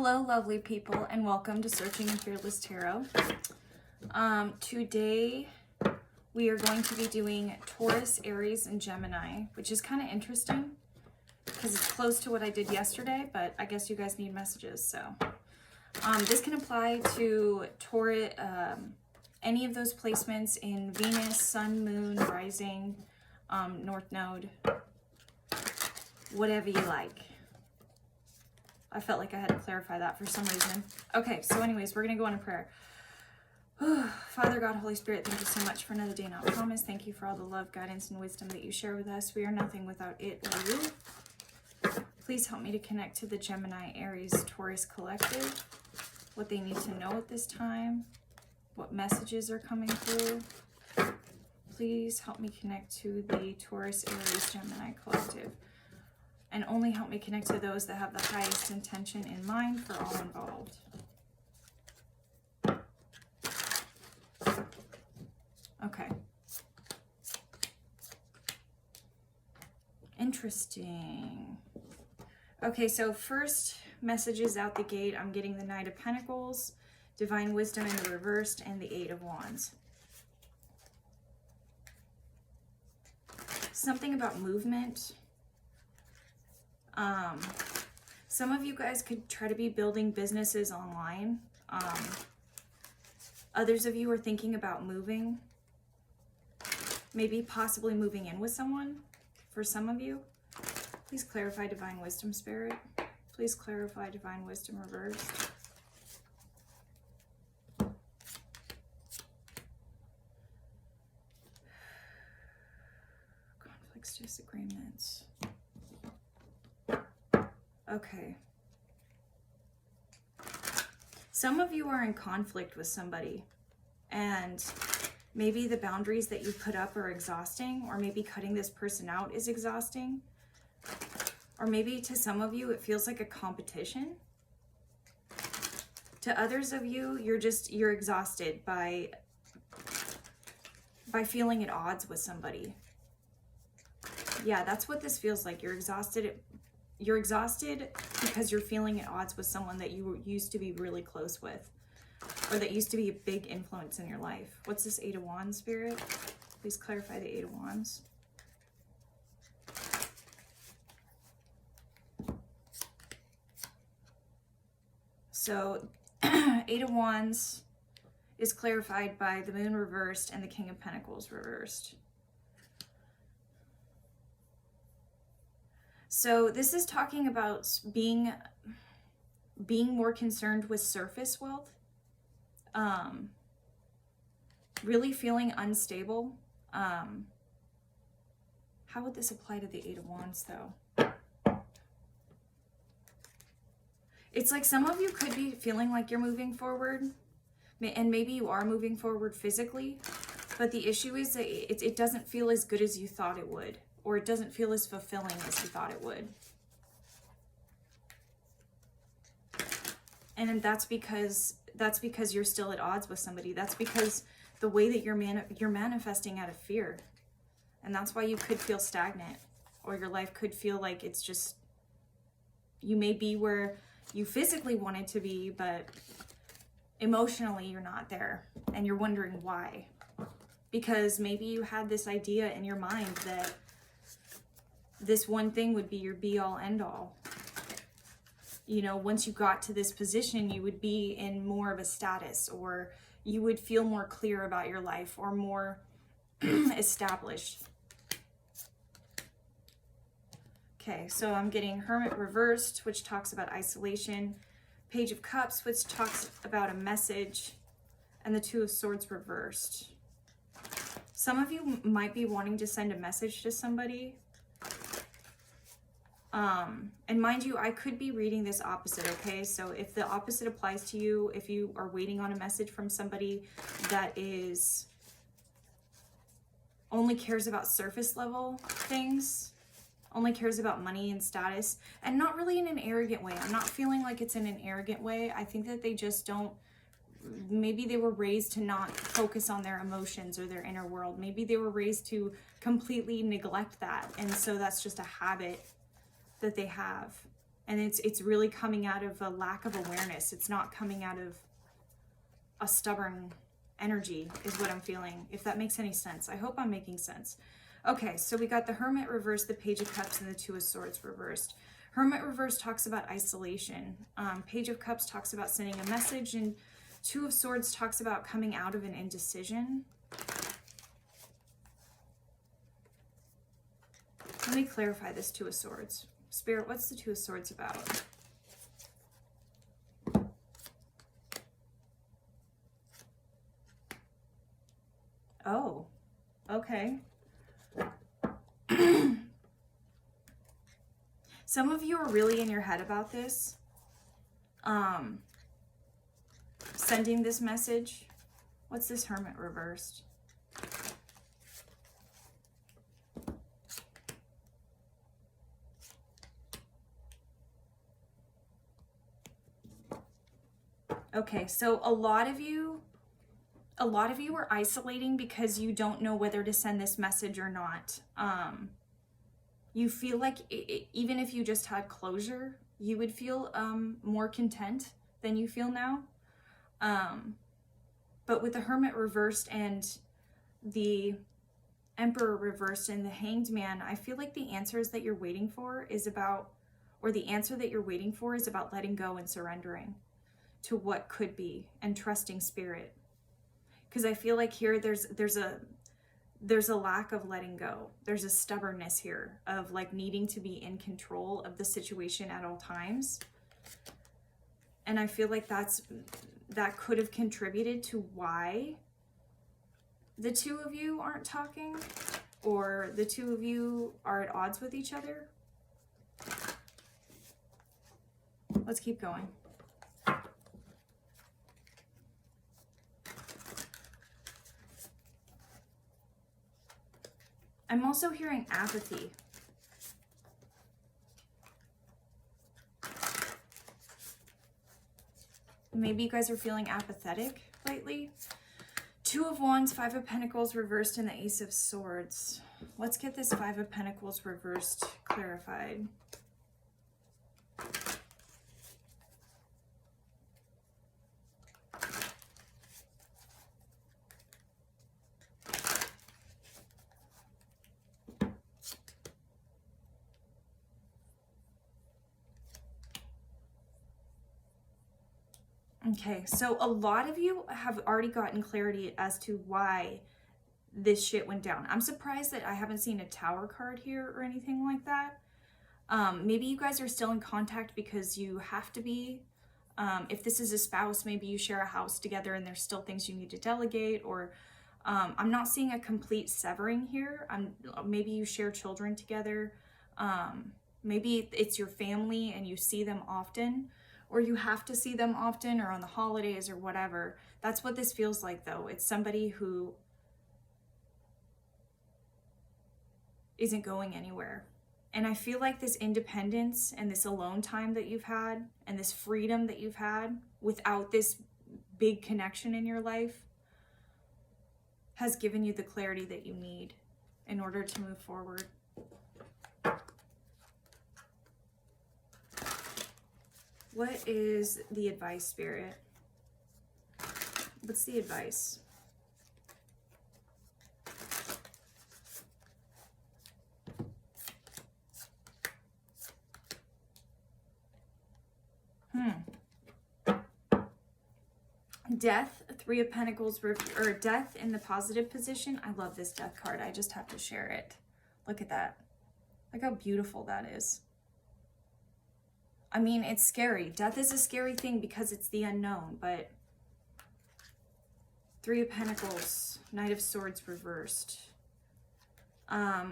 Hello, lovely people, and welcome to Searching and Fearless Tarot. Today, we are going to be doing Taurus, Aries, and Gemini, which is kind of interesting because it's close to what I did yesterday, but I guess you guys need messages, so. This can apply to Taurus, any of those placements in Venus, Sun, Moon, Rising, North Node, whatever you like. I felt like I had to clarify that for some reason. Okay, so anyways, we're going to go on a prayer. Father God, Holy Spirit, thank you so much for another day not promised. Thank you for all the love, guidance, and wisdom that you share with us. We are nothing without it or you. Please help me to connect to the Gemini, Aries, Taurus collective, what they need to know at this time, what messages are coming through. Please help me connect to the Taurus, Aries, Gemini collective. And only help me connect to those that have the highest intention in mind for all involved. Okay. Interesting. Okay, so first messages out the gate, I'm getting the Knight of Pentacles, Divine Wisdom in the reversed, and the Eight of Wands. Something about movement. Some of you guys could try to be building businesses online. Others of you are thinking about moving. Maybe possibly moving in with someone for some of you. Please clarify Divine Wisdom, Spirit. Please clarify Divine Wisdom reversed. Conflicts, disagreements. Okay. Some of you are in conflict with somebody, and maybe the boundaries that you put up are exhausting, or maybe cutting this person out is exhausting, or maybe to some of you it feels like a competition. To others of you, you're exhausted by feeling at odds with somebody. Yeah, that's what this feels like. You're exhausted because you're feeling at odds with someone that you used to be really close with, or that used to be a big influence in your life. What's this Eight of Wands, Spirit? Please clarify the Eight of Wands. So, Eight of Wands is clarified by the Moon reversed and the King of Pentacles reversed. So this is talking about being more concerned with surface wealth, really feeling unstable. How would this apply to the Eight of Wands, though? It's like some of you could be feeling like you're moving forward, and maybe you are moving forward physically, but the issue is that it doesn't feel as good as you thought it would. Or it doesn't feel as fulfilling as you thought it would. And that's because you're still at odds with somebody. That's because the way that you're manifesting out of fear. And that's why you could feel stagnant, or your life could feel like it's just, you may be where you physically wanted to be, but emotionally you're not there, and you're wondering why. Because maybe you had this idea in your mind that this one thing would be your be-all, end-all. You know, once you got to this position, you would be in more of a status, or you would feel more clear about your life, or more established. Okay, so I'm getting Hermit reversed, which talks about isolation. Page of Cups, which talks about a message. And the Two of Swords reversed. Some of you might be wanting to send a message to somebody. And mind you, I could be reading this opposite, okay? So if the opposite applies to you, if you are waiting on a message from somebody that only cares about surface level things, only cares about money and status, and not really in an arrogant way. I'm not feeling like it's in an arrogant way. I think that they just don't, maybe they were raised to not focus on their emotions or their inner world. Maybe they were raised to completely neglect that. And so that's just a habit that they have. And it's really coming out of a lack of awareness. It's not coming out of a stubborn energy is what I'm feeling, if that makes any sense. I hope I'm making sense. Okay, so we got the Hermit reversed, the Page of Cups, and the Two of Swords reversed. Hermit reversed talks about isolation. Page of Cups talks about sending a message, and Two of Swords talks about coming out of an indecision. Let me clarify this Two of Swords. Spirit, what's the Two of Swords about? Oh, okay. Some of you are really in your head about this. Sending this message. What's this Hermit reversed? Okay, so a lot of you are isolating because you don't know whether to send this message or not. You feel like even if you just had closure, you would feel more content than you feel now. But with the Hermit reversed and the Emperor reversed and the Hanged Man, I feel like the answers that you're waiting for is about, or the answer that you're waiting for is about letting go and surrendering to what could be and trusting spirit. Because I feel like here there's a lack of letting go. There's a stubbornness here of like needing to be in control of the situation at all times. And I feel like that could have contributed to why the two of you aren't talking, or the two of you are at odds with each other. Let's keep going. I'm also hearing apathy. Maybe you guys are feeling apathetic lately. Two of Wands, Five of Pentacles reversed, and the Ace of Swords. Let's get this Five of Pentacles reversed clarified. Okay, so a lot of you have already gotten clarity as to why this shit went down. I'm surprised that I haven't seen a Tower card here or anything like that. Maybe you guys are still in contact because you have to be. If this is a spouse, maybe you share a house together and there's still things you need to delegate, or I'm not seeing a complete severing here. Maybe you share children together. Maybe it's your family and you see them often, or you have to see them often, or on the holidays or whatever. That's what this feels like though. It's somebody who isn't going anywhere. And I feel like this independence and this alone time that you've had and this freedom that you've had without this big connection in your life has given you the clarity that you need in order to move forward. What is the advice, Spirit? What's the advice? Death, Three of Pentacles, or Death in the positive position. I love this Death card. I just have to share it. Look at that. Look how beautiful that is. I mean, it's scary. Death is a scary thing because it's the unknown, but Three of Pentacles, Knight of Swords reversed. I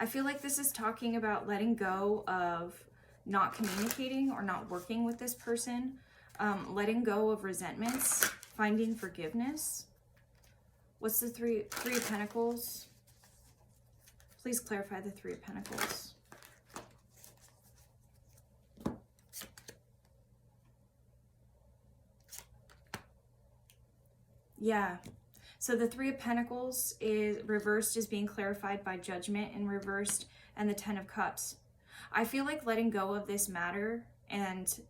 feel like this is talking about letting go of not communicating or not working with this person, letting go of resentments, finding forgiveness. What's the Three of Pentacles? Please clarify the Three of Pentacles. Yeah. So the Three of Pentacles is reversed, is being clarified by Judgment in reversed, and the Ten of Cups. I feel like letting go of this matter and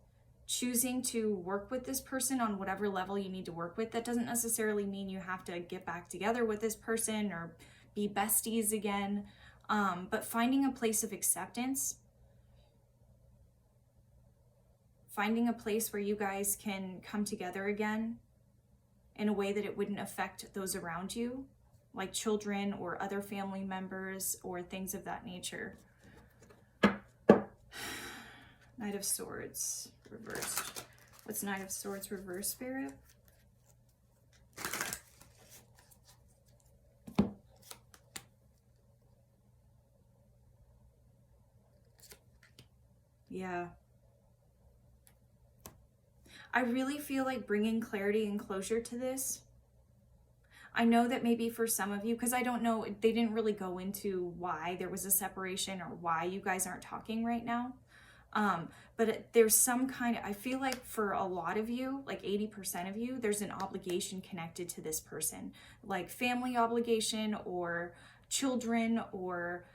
choosing to work with this person on whatever level you need to work with, that doesn't necessarily mean you have to get back together with this person or be besties again, but finding a place of acceptance, finding a place where you guys can come together again in a way that it wouldn't affect those around you, like children or other family members or things of that nature. Knight of Swords reversed. What's Knight of Swords reversed, Spirit? Yeah. I really feel like bringing clarity and closure to this. I know that maybe for some of you, because I don't know, they didn't really go into why there was a separation or why you guys aren't talking right now. But there's some kind of, I feel like for a lot of you, like 80% of you, there's an obligation connected to this person, like family obligation or children or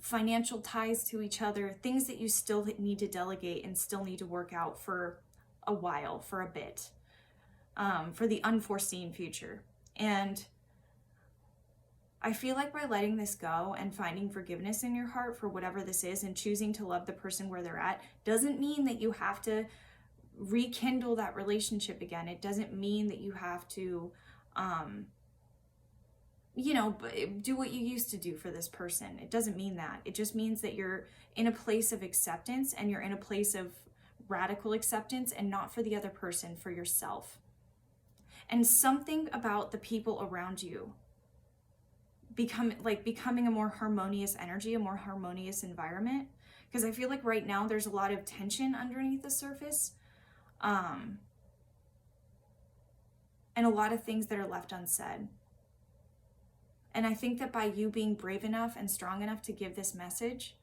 financial ties to each other, things that you still need to delegate and still need to work out for a while, for a bit, for the unforeseen future. And I feel like by letting this go and finding forgiveness in your heart for whatever this is and choosing to love the person where they're at doesn't mean that you have to rekindle that relationship again. It doesn't mean that you have to, you know, do what you used to do for this person. It doesn't mean that. It just means that you're in a place of acceptance and you're in a place of radical acceptance, and not for the other person, for yourself. And something about the people around you becoming a more harmonious energy, a more harmonious environment. Because I feel like right now there's a lot of tension underneath the surface, and a lot of things that are left unsaid. And I think that by you being brave enough and strong enough to give this message,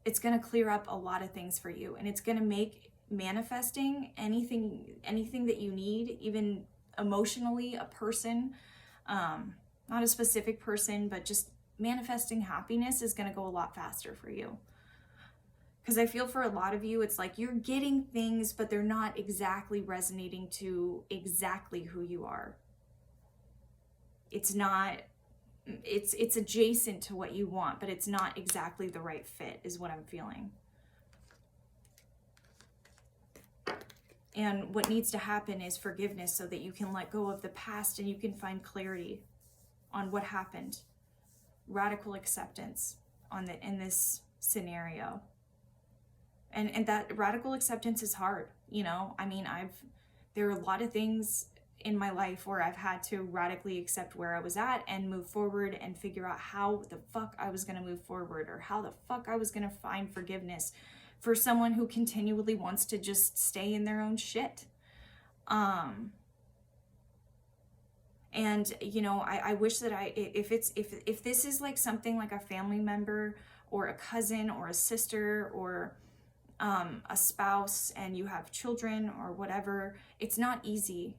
it's going to clear up a lot of things for you, and it's going to make manifesting anything that you need, even emotionally, a person, not a specific person, but just manifesting happiness is going to go a lot faster for you. Because I feel for a lot of you, it's like you're getting things, but they're not exactly resonating to exactly who you are. It's not, it's adjacent to what you want, but it's not exactly the right fit, is what I'm feeling. And what needs to happen is forgiveness so that you can let go of the past and you can find clarity on what happened. Radical acceptance in this scenario. And that radical acceptance is hard, you know? I mean, there are a lot of things in my life where I've had to radically accept where I was at and move forward and figure out how the fuck I was going to move forward, or how the fuck I was going to find forgiveness for someone who continually wants to just stay in their own shit. And you know, I wish that if this is like something like a family member or a cousin or a sister or a spouse, and you have children or whatever, it's not easy.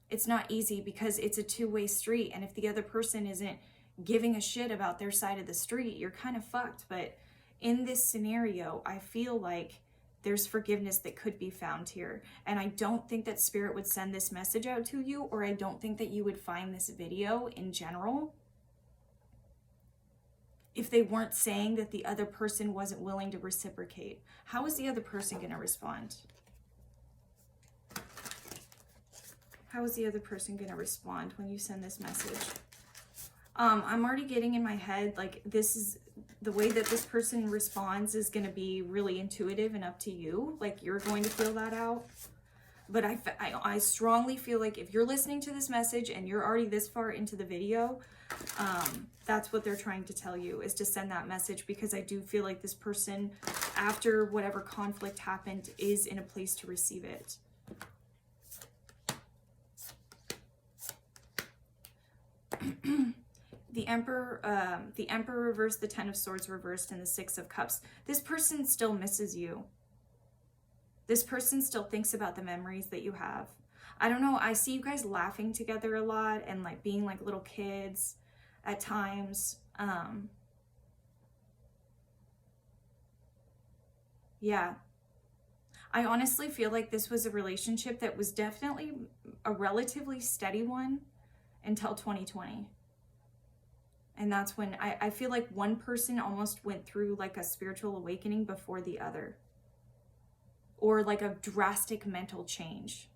It's not easy because it's a two-way street, and if the other person isn't giving a shit about their side of the street, you're kind of fucked. But in this scenario, I feel like there's forgiveness that could be found here. And I don't think that Spirit would send this message out to you, or I don't think that you would find this video in general if they weren't saying that the other person wasn't willing to reciprocate. How is the other person going to respond? How is the other person going to respond when you send this message? I'm already getting in my head, like, this is the way that this person responds is going to be really intuitive and up to you. Like, you're going to feel that out. But I strongly feel like if you're listening to this message and you're already this far into the video, that's what they're trying to tell you, is to send that message, because I do feel like this person, after whatever conflict happened, is in a place to receive it. The Emperor reversed, the Ten of Swords reversed, and the Six of Cups. This person still misses you. This person still thinks about the memories that you have. I don't know, I see you guys laughing together a lot and like being like little kids at times. Yeah. I honestly feel like this was a relationship that was definitely a relatively steady one until 2020. And that's when I feel like one person almost went through like a spiritual awakening before the other. Or like a drastic mental change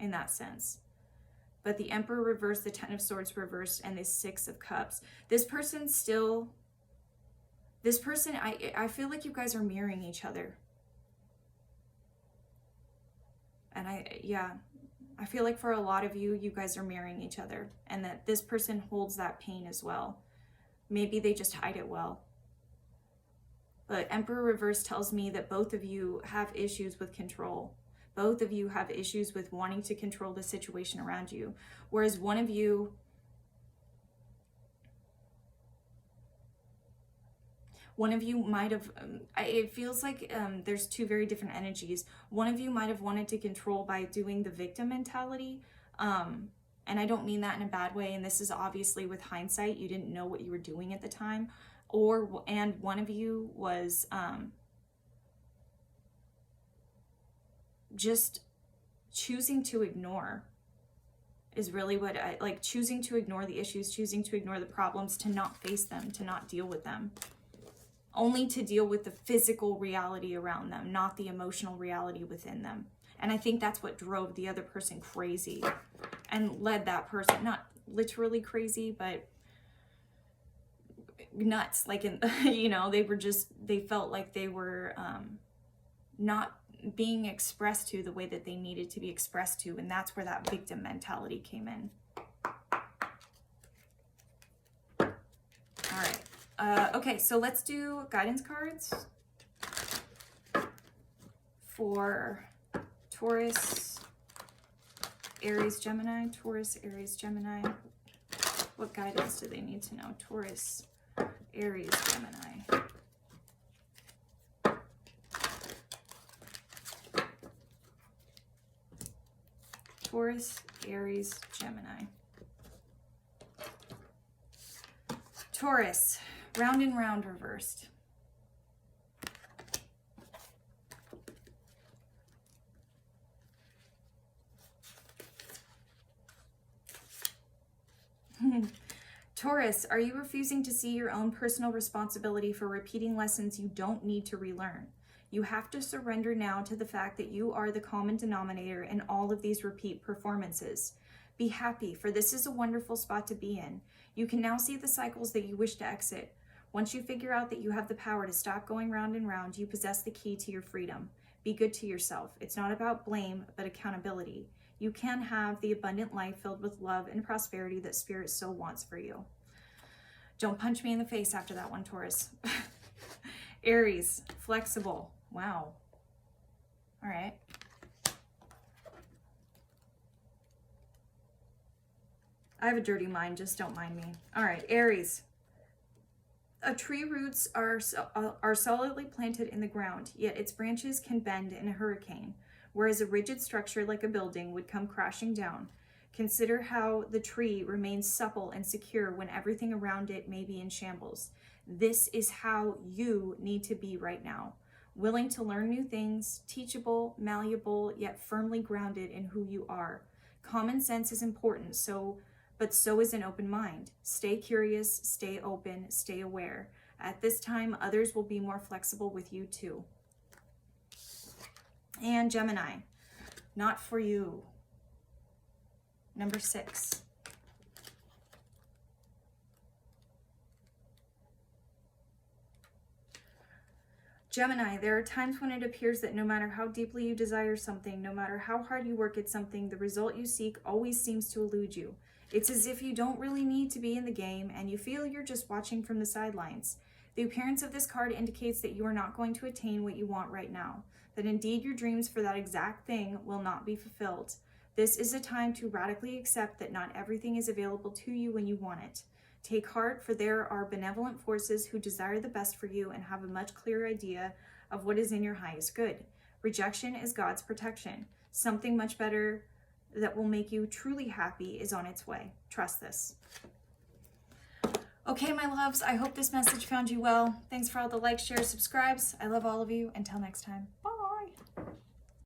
in that sense. But the Emperor reversed, the Ten of Swords reversed, and the Six of Cups. This person, I feel like you guys are mirroring each other. And I feel like for a lot of you, you guys are mirroring each other, and that this person holds that pain as well. Maybe they just hide it well. But Emperor reverse tells me that both of you have issues with control. Both of you have issues with wanting to control the situation around you. Whereas one of you might have, it feels like there's two very different energies. One of you might have wanted to control by doing the victim mentality. And I don't mean that in a bad way. And this is obviously with hindsight, you didn't know what you were doing at the time. And one of you was just choosing to ignore is really what I like, choosing to ignore the issues, choosing to ignore the problems, to not face them, to not deal with them. Only to deal with the physical reality around them, not the emotional reality within them. And I think that's what drove the other person crazy and led that person, not literally crazy, but nuts. Like, you know, they felt like they were not being expressed to the way that they needed to be expressed to. And that's where that victim mentality came in. All right. Okay, so let's do guidance cards for Taurus, Aries, Gemini. Taurus, Aries, Gemini. What guidance do they need to know? Taurus, Aries, Gemini. Taurus, Aries, Gemini. Taurus, round and round reversed. Taurus, are you refusing to see your own personal responsibility for repeating lessons you don't need to relearn? You have to surrender now to the fact that you are the common denominator in all of these repeat performances. Be happy, for this is a wonderful spot to be in. You can now see the cycles that you wish to exit. Once you figure out that you have the power to stop going round and round, you possess the key to your freedom. Be good to yourself. It's not about blame, but accountability. You can have the abundant life filled with love and prosperity that Spirit so wants for you. Don't punch me in the face after that one, Taurus. Aries, flexible. Wow. All right. I have a dirty mind, just don't mind me. All right, Aries. A tree roots are solidly planted in the ground, yet its branches can bend in a hurricane, whereas a rigid structure like a building would come crashing down. Consider how the tree remains supple and secure when everything around it may be in shambles. This is how you need to be right now. Willing to learn new things, teachable, malleable, yet firmly grounded in who you are. Common sense is important, but so is an open mind. Stay curious, stay open, stay aware. At this time, others will be more flexible with you too. And Gemini, not for you. Number 6. Gemini, there are times when it appears that no matter how deeply you desire something, no matter how hard you work at something, the result you seek always seems to elude you. It's as if you don't really need to be in the game and you feel you're just watching from the sidelines. The appearance of this card indicates that you are not going to attain what you want right now, that indeed your dreams for that exact thing will not be fulfilled. This is a time to radically accept that not everything is available to you when you want it. Take heart, for there are benevolent forces who desire the best for you and have a much clearer idea of what is in your highest good. Rejection is God's protection. Something much better that will make you truly happy is on its way. Trust this. Okay, my loves, I hope this message found you well. Thanks for all the likes, shares, subscribes. I love all of you. Until next time. Bye.